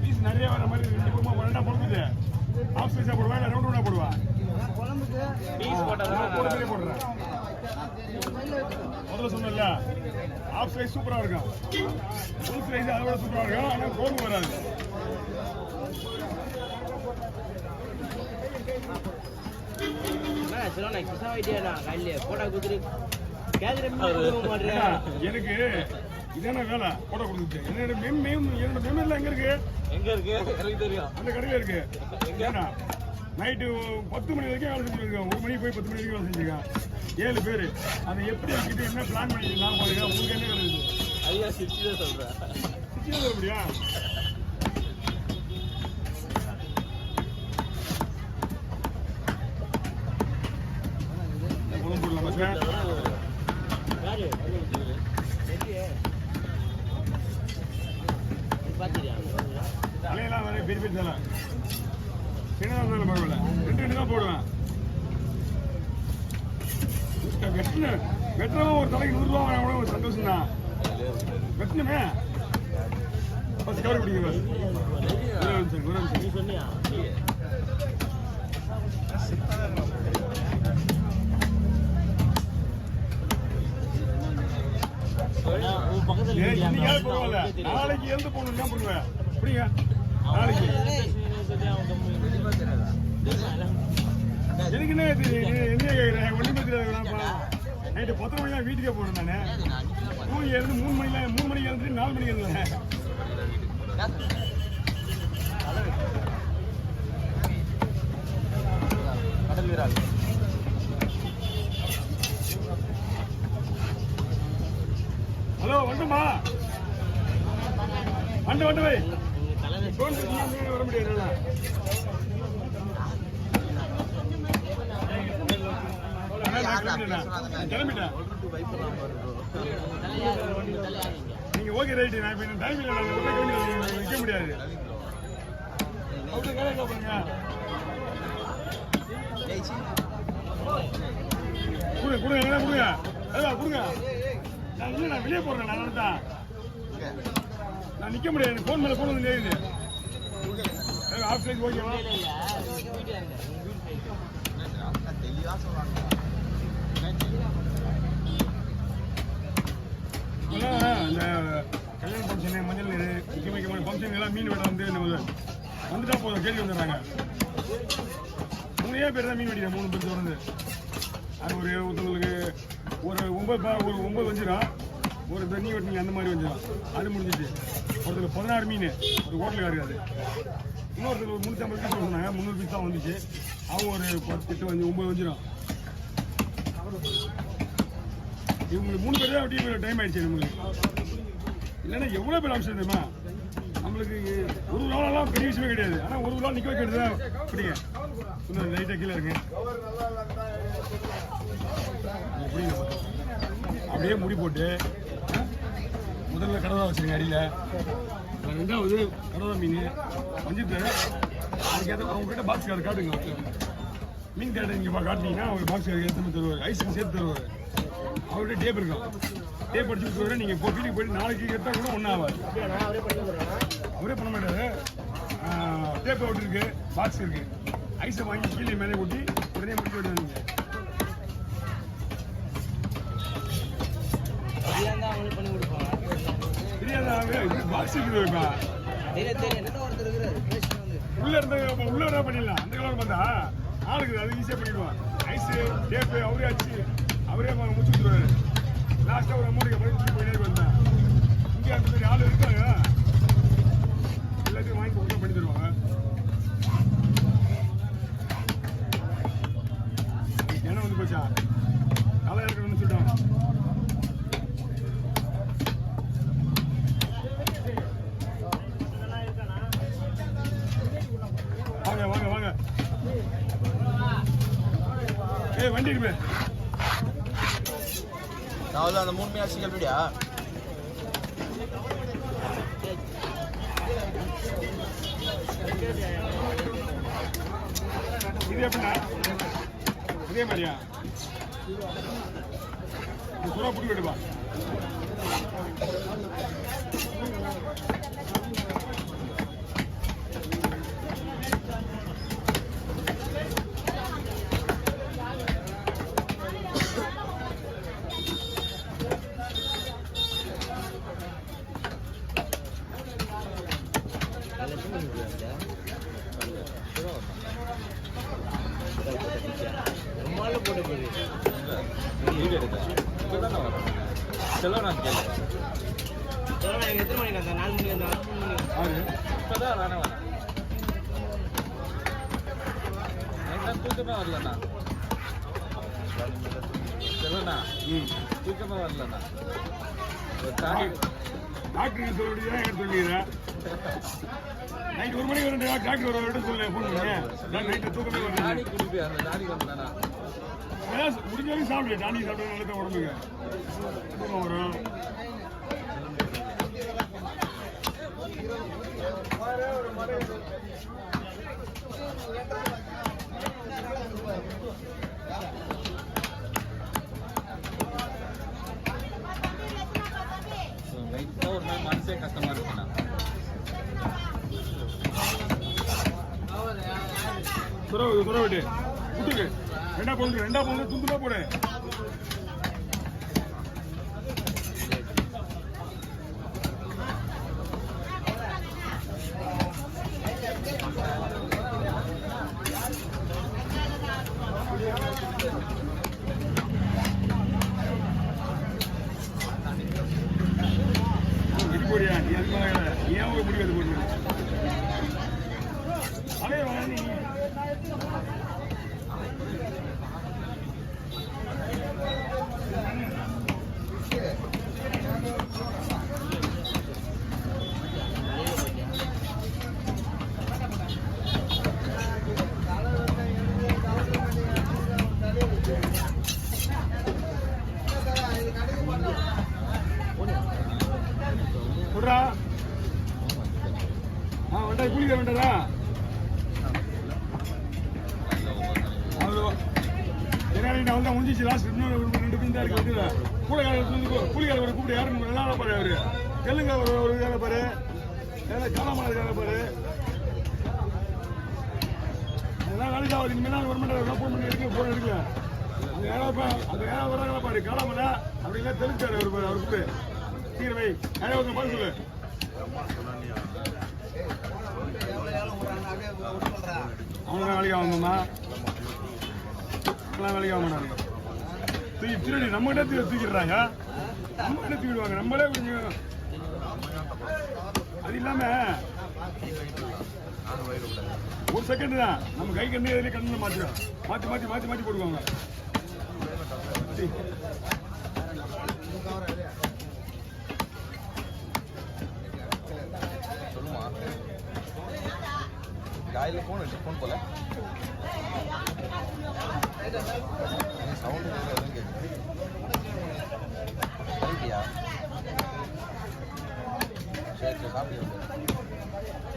Piece நிறைய வர மாதிரி 2 குருமா 2 போடுது. ஆஃப் சைஸா போடுவா இல்ல ரவுண்ட் ரவுண்டா போடுவா? குழம்புக்கு பீஸ் போட்டா போடுறேன். முதல்ல சொன்னல ஆஃப் சைஸ் சூப்பரா இருக்கும். ஃபுல் சைஸ் அதோட சூப்பரா இருக்கும். ஆனா கோபம் வராது. எனக்கு இதான வேலை போட கொடுத்துச்சு. என்னோட மெமரில எங்க இருக்கு எனக்கு தெரியும். அந்த கடையில இருக்கு. ஏன்னா நைட்டு 10 மணி வரைக்கும் வேலை செஞ்சுருக்கேன். 1 மணிக்கு போய் 10 மணி வரைக்கும் வேலை செஞ்சுருக்கேன். 7 பேர். அதை எப்படி வச்சுட்டு என்ன பிளான் பண்ணிக்கலாம் பாருங்க. உங்களுக்கு என்ன வேலை இருக்கு? ஐயா சிரிச்சுதான் சொல்றேன். சிரிச்சுதான் சொல்ல முடியா? தலையெல்லாம் வர பெரிய பெரிய தலை சின்னதாக இருந்தாலும் பரவாயில்ல. 2 தான் போடுவேன். வெட்டுறவன் ஒரு தலைக்கு 100 ரூபா வாங்க ஒரு சந்தோஷம் தான். வெட்டணுமே பஸ் கவரி பிடிங்க. பஸ் சொன்னியா நாளைக்கு எழுந்து போகணும் தான் பண்ணுவேன். அப்படிங்க நாளைக்கு எனக்கு என்ன கேட்குறேன்? ஒன்றுமே தெரியாது. நைட்டு 10 மணி தான் வீட்டுக்கே போகிறேன். நான் தூங்கி எழுந்து 3 மணிக்கு எழுந்துட்டு 4 மணிக்கு எழுதுறேன். கடல் வீரால் ஹலோ வந்துமா வந்து வை வர முடியாது. கிளம்பிட்டேன். நீங்க ஓகே ரைட்டு. நான் இப்ப டைம் இல்லை. நிற்க முடியாது. கொடுங்க கொடுங்க கொடுங்க. நான் இல்லை நான் வெளியே போடுறேன். நான் தான் நான் நிற்க முடியாது. ஃபோன் மேலே ஃபோன் வந்து நேருது. ஆஃப் சைஸ் ஓகேவா? இந்த கல்யாண ஃபங்க்ஷனு மஞ்சள் நீர் முக்கியமான ஃபங்க்ஷன் எல்லாம் மீன் வெட்ட வந்து நம்ம வந்துட்டா போதும். கேள்வி வந்துடுறாங்க. 3 பேர் தான் மீன் வெட்டிக்கிறேன். 3 பேர் தொடர்ந்து. அது ஒரு ஒருத்தவங்களுக்கு ஒரு 9 வந்துடும். ஒரு தண்ணி வெட்டிங்க அந்த மாதிரி வந்துடும். அது முடிஞ்சிச்சு. ஒருத்தருக்கு 16 மீன் ஒரு ஹோட்டலுக்கு இருக்காது. இன்னொருத்தருக்கு ஒரு 350 பீஸ் சொன்னாங்க. 300 பீஸ் தான் வந்துச்சு. அவங்க ஒரு 8 9 வந்துடும். இவங்களுக்கு 3 பேர் தான் வெட்டி டைம் ஆயிடுச்சு. நம்மளுக்கு இல்லைன்னா எவ்வளோ பேர் அம்சம் தெரியுமா? நம்மளுக்கு ஒரு நாளெல்லாம் பெரிய விஷயமே கிடையாது. ஆனால் ஒரு நாள் நிற்க வைக்கிறது தான் பிடிங்க. இன்னும் லைட்டாக கீழே இருக்கு. அப்படியே முடி போட்டு முதல்ல கடவுளா வச்சுருங்க அடியில். 2வது கடவுளா மீன் வஞ்சிட்டு அதுக்கேற்ற அவங்ககிட்ட பாக்ஸ் கார்டு காட்டுங்க. மீன் கார்டு இங்கே காட்டினீங்கன்னா அவங்க பாக்ஸ் கார்டு எடுத்து தருவார். ஐஸுக்கு சேர்த்து தருவார். அவர்கிட்ட டேப் இருக்கும். டேப் அடிச்சு கொடுத்துருவாரு. நீங்கள் வீட்டுக்கு போயிட்டு நாளைக்கு எடுத்தால் கூட ஒன்றும் ஆகாது. அவரே பண்ண மாட்டாரு. டேப் அவுட் இருக்கு, பாக்ஸ் இருக்கு. ஐஸை வாங்கி கீழே மேலே கொட்டி உடனே முடிச்சு விடுவாங்க. பாக்ஸ் இருக்குது. உள்ள இருந்தா பண்ணிடலாம். அந்த கலர் பார்த்தா ஆளுக்கு அது ஈஸியாக பண்ணிடுவான். ஐஸு டேப்பு அவரே அடிச்சு அவரே முடிச்சு விட்டுருவாரு. லாஸ்ட்டாக ஒரு அமௌண்ட்டுக்கு போய் போயிட்டே வந்தேன். இங்கே அந்த மாதிரி ஆள் இருக்காங்க. எல்லாத்தையும் வாங்கி கொடுத்தா பண்ணி தருவாங்க. என்ன வந்து போச்சா கலை இருக்கணும்னு சொல்லிட்டாங்க. வாங்க வாங்க வாங்க. வண்டி இருக்கு. நான் அந்த 3 மீன் கிளம்பிடியா? இது எப்படின்னா இதே மாதிரியா? சுறா பிடி விடுப்பா. செல்வனா எத்தனை மணிக்கு வந்தா? 4 மணிக்கு வந்தா? 5 மணிக்கு இப்பதான் வரேன். தூக்கமே வரலண்ணா. செல்வனா தூக்கமே வரலண்ணா. டாக்டர் சொல்ல வேண்டியதான் எடுத்து சொல்லிடுறேன். நைட் 1 மணிக்கு வரேன். டாக்டர் வர சொல்ல ஃபோன் பண்ணுங்க. நைட்டு தூக்கமே வரல. குடிப்பேன் அந்த டாடி வந்தானா முடிஞ்ச வரைக்கும் சாப்பிடு. டானி சாப்பிட்டு நல்ல உடம்புங்க தூக்கம் வரும். ஒரு நாள் மனசே கஷ்டமா இருக்குண்ணா. சுற விட்டு குட்டுக்கு 2 பொண்ணு துண்டுல போடு. போறியா நீ? அது மாதிரி நீ ஏன் முடியாது போட்டு அதே நீ சொல்றா. வண்டா குளிக்க வேண்டதா? ஏன்னா வந்தா முடிஞ்சிச்சு. லாஸ்ட் இன்னொரு 2 பின் தான் இருக்கு. கூலிக்கார ஒரு கூப்பிட்டு யாருன்னு நல்லா பாரு. அவரு தெலுங்கு ஒரு வேலை பாரு. காலமான வேலை பாரு. அதெல்லாம் வேலைக்கு ஆகுது. இனிமேல் 1 மணி நேரம் ஃபோன் பண்ணி எடுக்கல. அந்த யாராவது வராங்களா பாரு. காலமலை அப்படின்னா தெலுங்காரு அவர் பாரு. அவர் கூப்பிட்டு சீரவை யாராவது பாரு சொல்லு. அவங்களாம் வேலைக்கு ஆகணும்மா. வேலைக்கு ஆக மாட்டாங்க. திருடி நம்ம கிட்ட தூக்கிடுறாங்க. நம்ம கிட்ட தூக்கிடுவாங்க. நம்மளே கொஞ்சம் அது இல்லாம 1 செகண்ட் தான் நம்ம கை கண்ணு எதிலே கண்ணு மாற்றி போடுவாங்க. காயில போன் போல சவுண்ட்